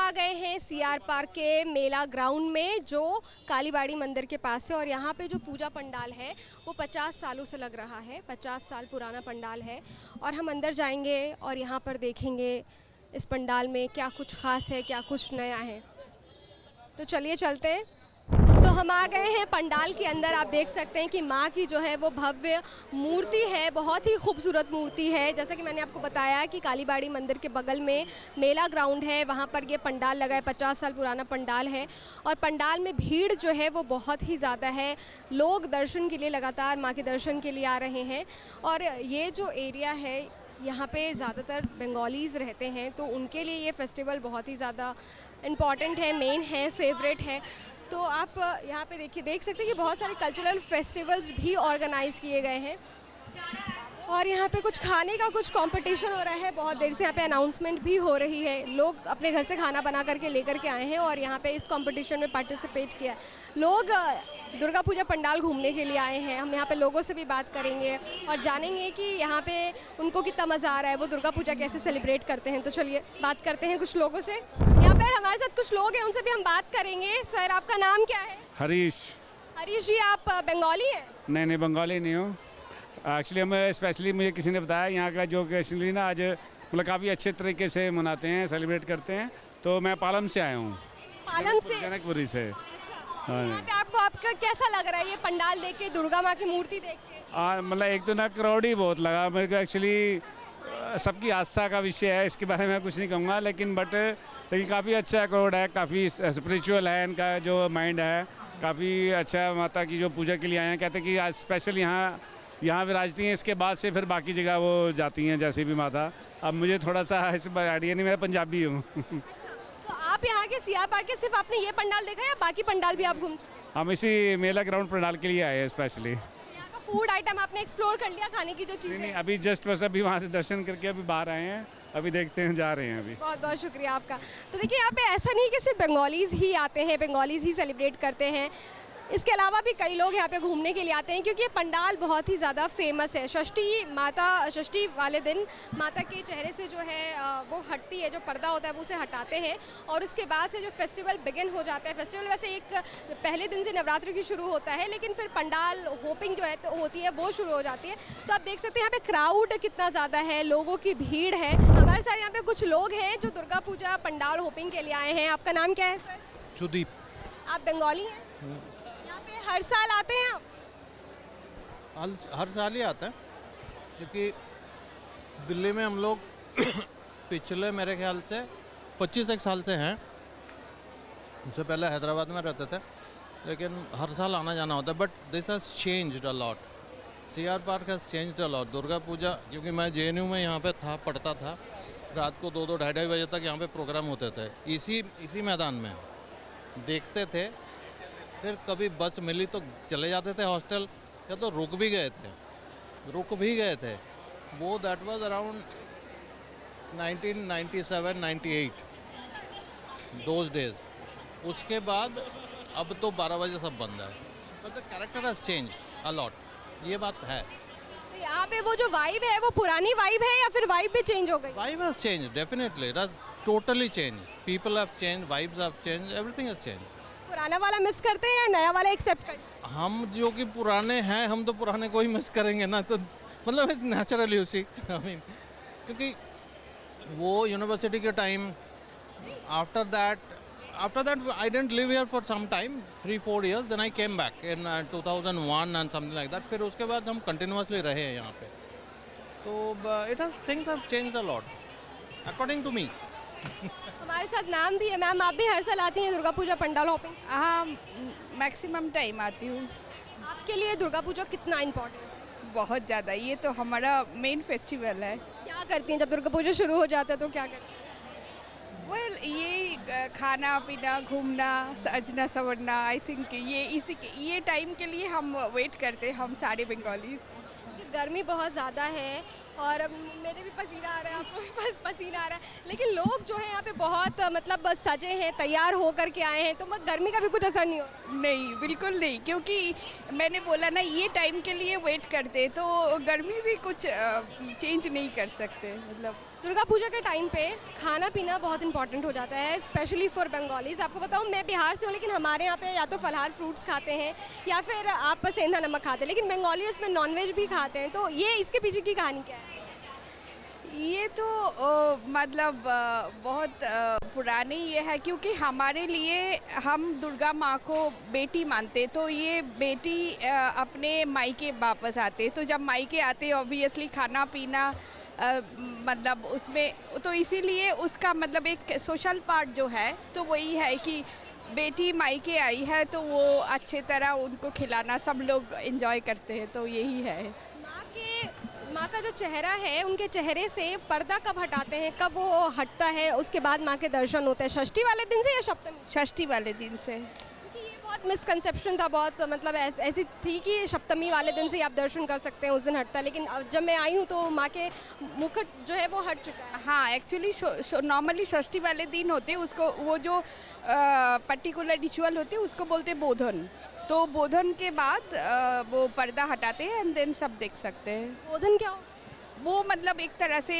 आ गए हैं CR park के मेला ग्राउंड में जो कालीबाड़ी मंदिर के पास है और यहाँ पे जो पूजा पंडाल है वो 50 सालों से लग रहा है। 50 साल पुराना पंडाल है और हम अंदर जाएंगे और यहाँ पर देखेंगे इस पंडाल में क्या कुछ खास है, क्या कुछ नया है। तो चलिए चलते हैं। तो हम आ गए हैं पंडाल के अंदर। आप देख सकते हैं कि माँ की जो है वो भव्य मूर्ति है, बहुत ही खूबसूरत मूर्ति है। जैसा कि मैंने आपको बताया कि कालीबाड़ी मंदिर के बगल में मेला ग्राउंड है, वहाँ पर ये पंडाल लगा है। 50 साल पुराना पंडाल है और पंडाल में भीड़ जो है वो बहुत ही ज़्यादा है। लोग दर्शन के लिए लगातार माँ के दर्शन के लिए आ रहे हैं और ये जो एरिया है यहाँ पे ज़्यादातर बंगालीज़ रहते हैं, तो उनके लिए ये फेस्टिवल बहुत ही ज़्यादा इम्पॉर्टेंट है, मेन है, फेवरेट है। तो आप यहाँ पे देख सकते हैं कि बहुत सारे कल्चरल फेस्टिवल्स भी ऑर्गेनाइज़ किए गए हैं और यहाँ पे कुछ खाने का कुछ कंपटीशन हो रहा है। बहुत देर से यहाँ पे अनाउंसमेंट भी हो रही है। लोग अपने घर से खाना बना करके लेकर के आए हैं और यहाँ पे इस कंपटीशन में पार्टिसिपेट किया है। लोग दुर्गा पूजा पंडाल घूमने के लिए आए हैं। हम यहाँ पे लोगों से भी बात करेंगे और जानेंगे कि यहाँ पे उनको कितना मज़ा आ रहा है, वो दुर्गा पूजा कैसे सेलिब्रेट करते हैं। तो चलिए बात करते हैं कुछ लोगों से। यहाँ पर हमारे साथ कुछ लोग हैं, उनसे भी हम बात करेंगे। सर, आपका नाम क्या है? हरीश। हरीश जी, आप बंगाली हैं? नहीं, बंगाली नहीं हूँ। एक्चुअली हम स्पेशली मुझे किसी ने बताया यहाँ का जो ओकेशनली ना आज मतलब काफ़ी अच्छे तरीके से मनाते हैं, सेलिब्रेट करते हैं। तो मैं पालम से आया हूँ। पालम से? जनकपुरी से। अच्छा। यहाँ पे आपका कैसा लग रहा है ये पंडाल देख के, दुर्गा माँ की मूर्ति देख के? मतलब एक तो ना क्राउड ही बहुत लगा मेरे को। एक्चुअली सबकी आस्था का विषय है, इसके बारे में मैं कुछ नहीं कहूँगा, लेकिन काफ़ी अच्छा क्राउड है, काफ़ी स्पिरिचुअल है, इनका जो माइंड है काफ़ी अच्छा। माता की जो पूजा के लिए आए हैं, कहते हैं कि आज स्पेशल यहाँ विराजती हैं, इसके बाद से फिर बाकी जगह वो जाती हैं जैसे भी माता। अब मुझे थोड़ा सा इस बार आइडिया नहीं, मैं पंजाबी हूँ। अच्छा, तो आप यहाँ के सीआर पार्क के सिर्फ आपने ये पंडाल देखा है या बाकी पंडाल भी आप घूम चुके हैं? हम इसी मेला ग्राउंड पंडाल के लिए आए हैं स्पेशली। यहाँ का फूड आइटम आपने एक्सप्लोर कर लिया, खाने की जो चीज़ें? नहीं, अभी जस्ट बस अभी वहाँ से दर्शन करके अभी बाहर आए हैं, अभी देखते हैं, जा रहे हैं अभी। बहुत बहुत शुक्रिया आपका। तो देखिए यहाँ पे ऐसा नहीं कि सिर्फ बंगालीज़ ही आते हैं, बंगालीज़ ही सेलिब्रेट करते हैं। इसके अलावा भी कई लोग यहाँ पे घूमने के लिए आते हैं क्योंकि ये पंडाल बहुत ही ज़्यादा फेमस है। षष्ठी वाले दिन माता के चेहरे से जो है वो हटती है, जो पर्दा होता है वो उसे हटाते हैं और उसके बाद से जो फेस्टिवल बिगिन हो जाता है। फेस्टिवल वैसे एक पहले दिन से नवरात्रि की शुरू होता है, लेकिन फिर पंडाल होपिंग जो है तो होती है वो शुरू हो जाती है। तो आप देख सकते हैं यहाँ पे क्राउड कितना ज़्यादा है, लोगों की भीड़ है। हमारे साथ यहाँ पे कुछ लोग हैं जो दुर्गा पूजा पंडाल होपिंग के लिए आए हैं। आपका नाम क्या है सर? सुदीप। आप बंगाली हैं? यहाँ पे हर साल आते हैं आप? हर साल ही आता है क्योंकि दिल्ली में हम लोग पिछले मेरे ख्याल से 25 साल से हैं। उससे पहले हैदराबाद में रहते थे, लेकिन हर साल आना जाना होता है। But this has changed a lot. CR park has changed a lot. Durga Puja, क्योंकि मैं जेएनयू में यहाँ पे था, पढ़ता था, रात को 2-2, ढाई बजे तक यहाँ पे प्रोग्राम होते थे। इसी मैदान में देखते थे। फिर कभी बस मिली तो चले जाते थे हॉस्टल, या तो रुक भी गए थे। वो that was around 1997-98 those days. उसके बाद अब तो 12 बजे सब बंद है। But the character has changed a lot, ये बात है। तो यहाँ पे वो जो वाइब है वो पुरानी वाइब है या फिर वाइब भी चेंज हो गई? Vibe has changed, definitely it has totally changed. People have changed, vibes have changed, everything has changed. पुराना वाला मिस करते हैं या नया वाला एक्सेप्ट करते हैं? हम जो कि पुराने हैं, हम तो पुराने को ही मिस करेंगे ना, तो मतलब इट्स नेचुरली उसी आई मीन, क्योंकि वो यूनिवर्सिटी के time after that I didn't live here for some time, 3-4 years, then I came back in 2001 and something like that. फिर उसके बाद हम कंटिन्यूसली रहे हैं यहाँ पे। तो it has things have changed a lot according to me. हमारे साथ मैम भी है। मैम, आप भी हर साल आती हैं दुर्गा पूजा पंडाल होपिंग? हाँ, मैक्सिमम टाइम आती हूँ। आपके लिए दुर्गा पूजा कितना इम्पोर्टेंट है? बहुत ज़्यादा, ये तो हमारा मेन फेस्टिवल है। क्या करती हैं जब दुर्गा पूजा शुरू हो जाता है तो क्या करती हैं? ये खाना पीना, घूमना, सजना संवरना, आई थिंक ये टाइम के लिए हम वेट करते हैं, हम सारे बंगालीज। गर्मी बहुत ज़्यादा है और मेरे भी पसीना आ रहा है, आपको भी पसीना आ रहा है, लेकिन लोग जो है यहाँ पे बहुत मतलब सजे हैं, तैयार होकर के आए हैं, तो गर्मी का भी कुछ असर नहीं हो? नहीं, बिल्कुल नहीं, क्योंकि मैंने बोला ना ये टाइम के लिए वेट करते, तो गर्मी भी कुछ चेंज नहीं कर सकते। मतलब दुर्गा पूजा के टाइम पे खाना पीना बहुत इंपॉर्टेंट हो जाता है, स्पेशली फॉर बंगालीज। आपको बताऊँ, मैं बिहार से हूँ, लेकिन हमारे यहाँ पे या तो फलाहार फ्रूट्स खाते हैं या फिर आप सेंधा नमक खाते हैं, लेकिन बंगाली उसमें नॉनवेज भी खाते हैं। तो ये इसके पीछे की कहानी क्या है? ये तो मतलब बहुत पुरानी ये है, क्योंकि हमारे लिए हम दुर्गा माँ को बेटी मानते, तो ये बेटी अपने मायके वापस आते, तो जब मायके आते ऑब्वियसली खाना पीना मतलब उसमें, तो इसीलिए उसका मतलब एक सोशल पार्ट जो है तो वही है कि बेटी मायके आई है तो वो अच्छे तरह उनको खिलाना, सब लोग एंजॉय करते हैं, तो यही है। माँ का जो चेहरा है, उनके चेहरे से पर्दा कब हटाते हैं, कब वो हटता है, उसके बाद माँ के दर्शन होते हैं? षष्ठी वाले दिन से या सप्तमी? षष्ठी वाले दिन से। क्योंकि ये बहुत मिसकंसेप्शन था, बहुत मतलब ऐसी थी कि सप्तमी वाले दिन से ही आप दर्शन कर सकते हैं, उस दिन हटता है, लेकिन अब जब मैं आई हूँ तो माँ के मुकुट जो है वो हट चुका है। हाँ, एक्चुअली नॉर्मली षष्ठी वाले दिन होते हैं, उसको वो जो पर्टिकुलर रिचुअल होते हैं उसको बोलते हैं बोधन। तो बोधन के बाद वो पर्दा हटाते हैं एंड देन सब देख सकते हैं। बोधन क्या हो? वो मतलब एक तरह से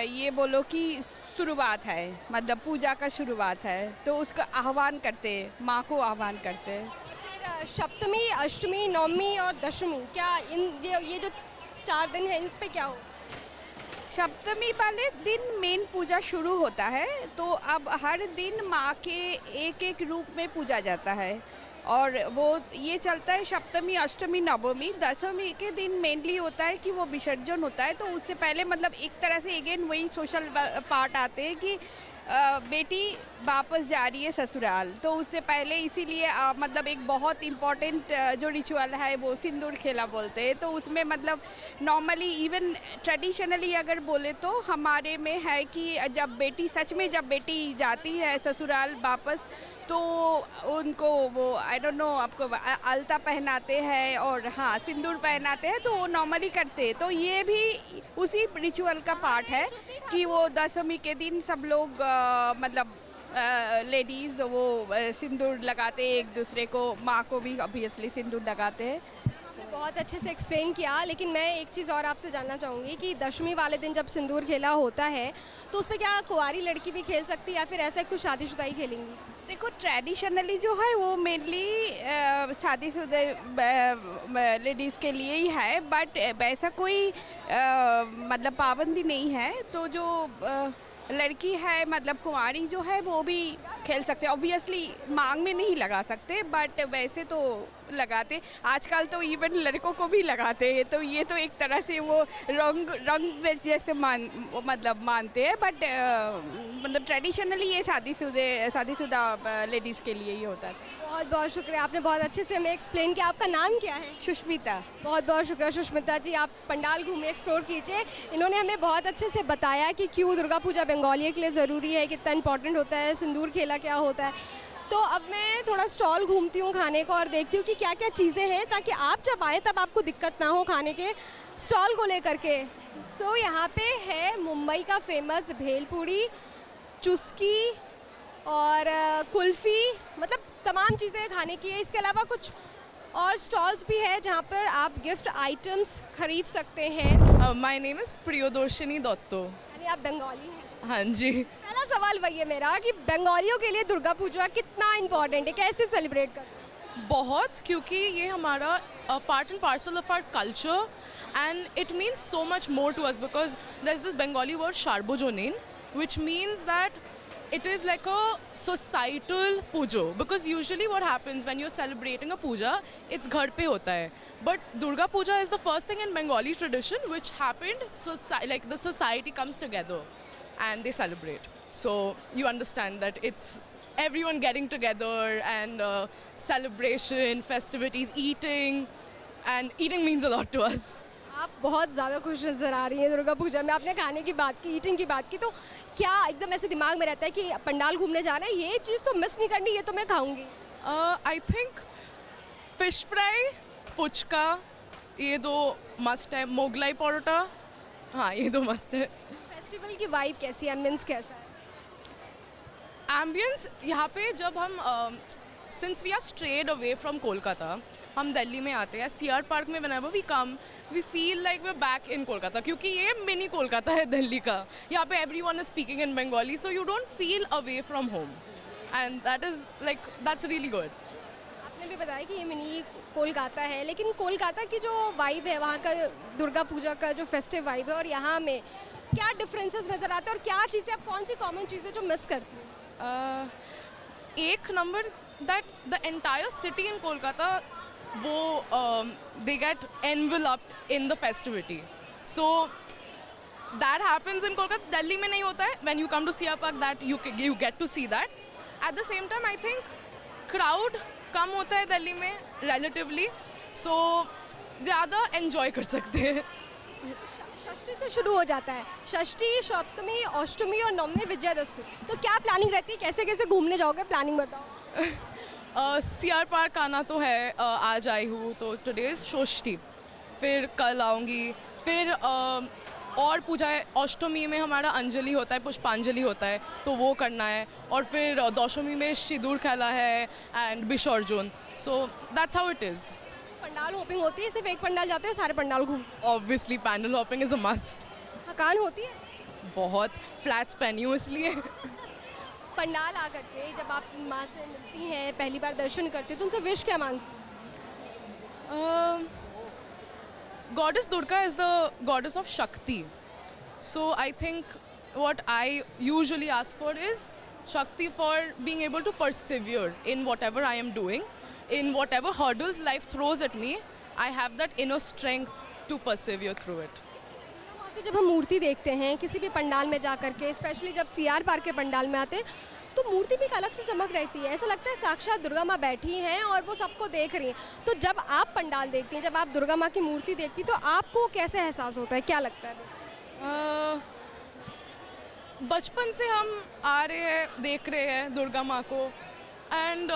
ये बोलो कि शुरुआत है, मतलब पूजा का शुरुआत है, तो उसका आह्वान करते हैं, माँ को आह्वान करते हैं। फिर सप्तमी, अष्टमी, नवमी और दशमी, क्या ये जो 4 दिन है, इस पे क्या हो? सप्तमी वाले दिन मेन पूजा शुरू होता है, तो अब हर दिन माँ के एक एक रूप में पूजा जाता है, और वो ये चलता है सप्तमी, अष्टमी, नवमी। दशमी के दिन मेनली होता है कि वो विसर्जन होता है, तो उससे पहले मतलब एक तरह से अगेन वही सोशल पार्ट आते हैं कि बेटी वापस जा रही है ससुराल, तो उससे पहले इसीलिए मतलब एक बहुत इम्पॉर्टेंट जो रिचुअल है वो सिंदूर खेला बोलते हैं। तो उसमें मतलब नॉर्मली इवन ट्रेडिशनली अगर बोले तो हमारे में है कि जब बेटी सच में जब बेटी जाती है ससुराल वापस, तो उनको वो आई डोंट नो आपको अलता पहनाते हैं और हाँ सिंदूर पहनाते हैं, तो वो नॉर्मली करते हैं। तो ये भी उसी रिचुअल का पार्ट है कि वो दशमी के दिन सब लोग मतलब लेडीज़ वो सिंदूर लगाते हैं एक दूसरे को, माँ को भी ऑब्वियसली सिंदूर लगाते हैं। आपने बहुत अच्छे से एक्सप्लेन किया, लेकिन मैं एक चीज़ और आपसे जानना चाहूँगी कि दशमी वाले दिन जब सिंदूर खेला होता है तो उस पर क्या कुंवारी लड़की भी खेल सकती है या फिर ऐसा कुछ शादीशुदा ही खेलेंगी? देखो ट्रेडिशनली जो है वो मेनली शादीशुदा लेडीज़ के लिए ही है, बट वैसा कोई मतलब पाबंदी नहीं है। तो जो लड़की है मतलब कुंवारी जो है वो भी खेल सकते हैं, ऑब्वियसली मांग में नहीं लगा सकते, बट वैसे तो लगाते। आजकल तो इवन लड़कों को भी लगाते हैं, तो ये तो एक तरह से वो रंग जैसे मतलब मानते हैं, बट मतलब ट्रेडिशनली ये शादीशुदा लेडीज़ के लिए ही होता है। बहुत बहुत शुक्रिया, आपने बहुत अच्छे से हमें एक्सप्लेन किया। आपका नाम क्या है? सुष्मिता। बहुत बहुत शुक्रिया सुष्मिता जी, आप पंडाल घूमे, एक्सप्लोर कीजिए। इन्होंने हमें बहुत अच्छे से बताया कि क्यों दुर्गा पूजा बंगालियों के लिए ज़रूरी है, कितना इंपॉर्टेंट होता है, सिंदूर खेला क्या होता है। तो अब मैं थोड़ा स्टॉल घूमती हूँ खाने का और देखती हूँ कि क्या क्या चीज़ें हैं, ताकि आप जब आएँ तब आपको दिक्कत ना हो खाने के स्टॉल को लेकर के। सो यहाँ पे है मुंबई का फेमस भेलपूरी, चुस्की और कुल्फ़ी, मतलब तमाम चीज़ें खाने की है। इसके अलावा कुछ और स्टॉल्स भी है जहाँ पर आप गिफ्ट आइटम्स खरीद सकते हैं। My name is Priyodarshini Datto. यानी आप बंगाली हैं? हाँ जी। पहला सवाल वही है मेरा कि बंगालियों के लिए दुर्गा पूजा कितना इम्पोर्टेंट है, कैसे सेलिब्रेट करते हैं? बहुत, क्योंकि ये हमारा part and parcel of our culture and it means so much more to us because there is this Bengali word sarbojanin which means that it is like a societal pujo, because usually what happens when you're celebrating a puja, it's ghar pe hota hai, but Durga Puja is the first thing in Bengali tradition which happened like the society comes together and they celebrate. So you understand that it's everyone getting together and celebration, festivities, eating, and eating means a lot to us. आप बहुत ज़्यादा खुश नज़र आ रही हैं दुर्गा पूजा में। आपने खाने की बात की, ईटिंग की बात की, तो क्या एकदम ऐसे दिमाग में रहता है कि पंडाल घूमने जाना है, ये चीज़ तो मिस नहीं करनी, ये तो मैं खाऊंगी? I think fish fry, phuchka, ये दो मस्ट है। मोगलाई परोटा, हाँ ये दो मस्त है। फेस्टिवल की वाइब कैसी है, एम्बियंस कैसा है? एम्बियंस यहाँ पे जब हम since we are strayed away from Kolkata, हम दिल्ली में आते हैं CR Park में whenever we come, we feel like we're back in Kolkata क्योंकि ये mini कोलकाता है दिल्ली का. यहाँ पे everyone is speaking in Bengali, so you don't feel away from home, and that's really good. आपने भी बताया कि ये मिनी कोलकाता है, लेकिन कोलकाता की जो वाइब है वहाँ का दुर्गा पूजा का जो फेस्टिव वाइब है और यहाँ में क्या डिफरेंसेस नज़र आते हैं और क्या चीज़ें आप कौन सी कॉमन चीज़ें जो मिस करती हैं? एक number that the entire city in Kolkata वो they get enveloped in the festivity, so that happens in Kolkata. Delhi में नहीं होता है. When you come to CR Park, that you get to see that. At the same time, I think crowd कम होता है दिल्ली में relatively, so ज़्यादा enjoy कर सकते हैं. षष्ठी से शुरू हो जाता है, षष्ठी, सप्तमी, अष्टमी और नवमी, विजयादशमी. तो क्या प्लानिंग रहती है, कैसे कैसे घूमने जाओगे, प्लानिंग बताओ. CR पार्क आना तो है, आज आई हूँ, तो टुडे इज़ षष्ठी, फिर कल आऊँगी, फिर और पूजा है. अष्टमी में हमारा अंजलि होता है, पुष्पांजलि होता है, तो वो करना है. और फिर दशमी में सिंदूर खेला है एंड विसर्जन. So that's how it is. Pandal hopping होती है, सिर्फ एक पंडाल जाते हो, सारे पंडाल घूम? Obviously pandal hopping is a must. थकान होती है? बहुत. फ्लैट्स पहनी हूँ इसलिए. पंडाल आकर के जब आप माँ से मिलती हैं, पहली बार दर्शन करती हैं, तो उनसे विश क्या मांगती हैं? Goddess Durga is the goddess of Shakti. So I think what I usually ask for is Shakti for being able to persevere in whatever I am doing, in whatever hurdles life throws at me. I have that inner strength to persevere through it. वहाँ की जब हम मूर्ति देखते हैं किसी भी पंडाल में जा कर के, स्पेशली जब CR पार्क के पंडाल में आते हैं, तो मूर्ति भी एक अलग से चमक रहती है. ऐसा लगता है साक्षात दुर्गा माँ बैठी हैं और वो सबको देख रही हैं. तो जब आप पंडाल देखती हैं, जब आप दुर्गा माँ की मूर्ति देखती हैं, तो आपको कैसे एहसास होता है, क्या लगता है? बचपन से हम आ रहे हैं, देख रहे हैं दुर्गा माँ को, एंड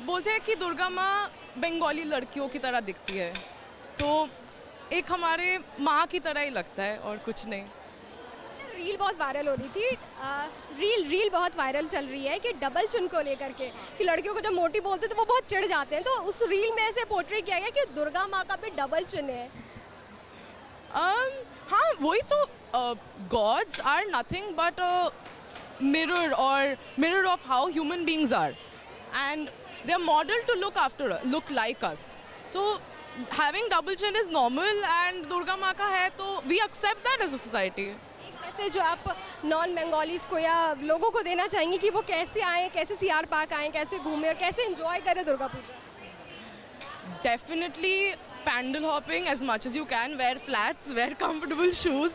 बोलते हैं कि दुर्गा माँ बंगाली लड़कियों की तरह दिखती है, तो एक हमारे माँ की तरह ही लगता है और कुछ नहीं. रील बहुत वायरल हो रही थी, रील बहुत वायरल चल रही है कि डबल चिन को लेकर के, कि लड़कियों को जब मोटी बोलते हैं तो वो बहुत चिढ़ जाते हैं. तो उस रील में ऐसे पोर्ट्रे किया गया कि दुर्गा माँ का भी डबल चिन है. हाँ, वही तो. Gods are nothing but mirror of how human beings are, and they are modeled to look like us. So having double chin is normal, and Durga माँ का है तो we accept that as a society. Message जो आप non Bengalis को या लोगों को देना चाहेंगे कि वो कैसे आएँ, कैसे CR पार्क आएँ, कैसे घूमें और कैसे एंजॉय करें Durga Puja? Definitely pandal hopping as much as you can, wear flats, wear comfortable shoes,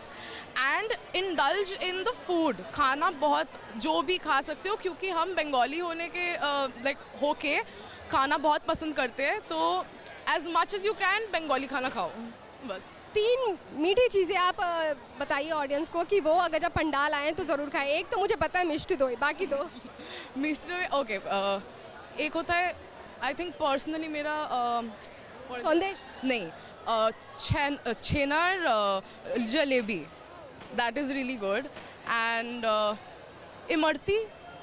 and indulge in the food. खाना बहुत जो भी खा सकते हो, क्योंकि हम बंगाली होने के होके खाना बहुत पसंद करते हैं, तो as much as you can Bengali खाना खाओ बस. 3 मीठी चीज़ें आप बताइए ऑडियंस को कि वो अगर जब पंडाल आएँ तो ज़रूर खाएं. एक तो मुझे पता है मिष्टी दोई, बाकी दो. मिष्टी दोई ओके. एक होता है, आई थिंक पर्सनली मेरा संदेश नहीं, छेनार jalebi, that is really good. And imarti,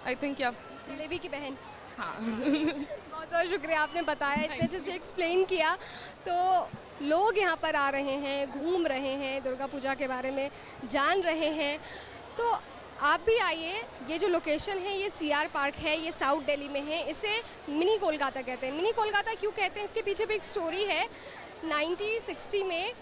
I think. या जलेबी की बहन. हाँ. बहुत बहुत शुक्रिया, आपने बताया, इतने अच्छे से एक्सप्लेन किया. तो लोग यहाँ पर आ रहे हैं, घूम रहे हैं, दुर्गा पूजा के बारे में जान रहे हैं, तो आप भी आइए. ये जो लोकेशन है ये CR पार्क है, ये साउथ दिल्ली में है. इसे मिनी कोलकाता कहते हैं. मिनी कोलकाता क्यों कहते हैं, इसके पीछे भी एक स्टोरी है. 1960 में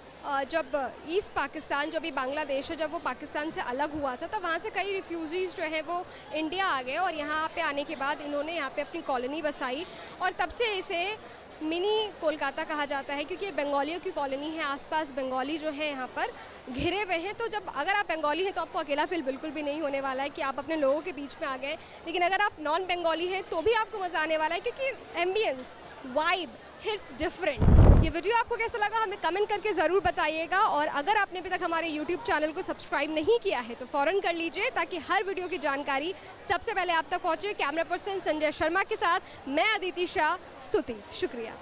जब ईस्ट पाकिस्तान, जो अभी बांग्लादेश है, जब वो पाकिस्तान से अलग हुआ था, तब वहाँ से कई रिफ्यूजीज़ जो है वो इंडिया आ गए और यहाँ पे आने के बाद इन्होंने यहाँ पे अपनी कॉलोनी बसाई और तब से इसे मिनी कोलकाता कहा जाता है, क्योंकि ये बंगालियों की कॉलोनी है. आसपास बंगाली जो है यहाँ पर घिरे हुए हैं. तो जब अगर आप बंगाली हैं तो आपको अकेला फील बिल्कुल भी नहीं होने वाला है कि आप अपने लोगों के बीच में आ गए. लेकिन अगर आप नॉन बंगाली हैं तो भी आपको मज़ा आने वाला है, क्योंकि एम्बियंस, वाइब हिट्स डिफरेंट. ये वीडियो आपको कैसा लगा हमें कमेंट करके ज़रूर बताइएगा. और अगर आपने अभी तक हमारे YouTube चैनल को सब्सक्राइब नहीं किया है तो फ़ौरन कर लीजिए, ताकि हर वीडियो की जानकारी सबसे पहले आप तक पहुँचे. कैमरा पर्सन संजय शर्मा के साथ मैं अदिति शाह, स्तुति. शुक्रिया.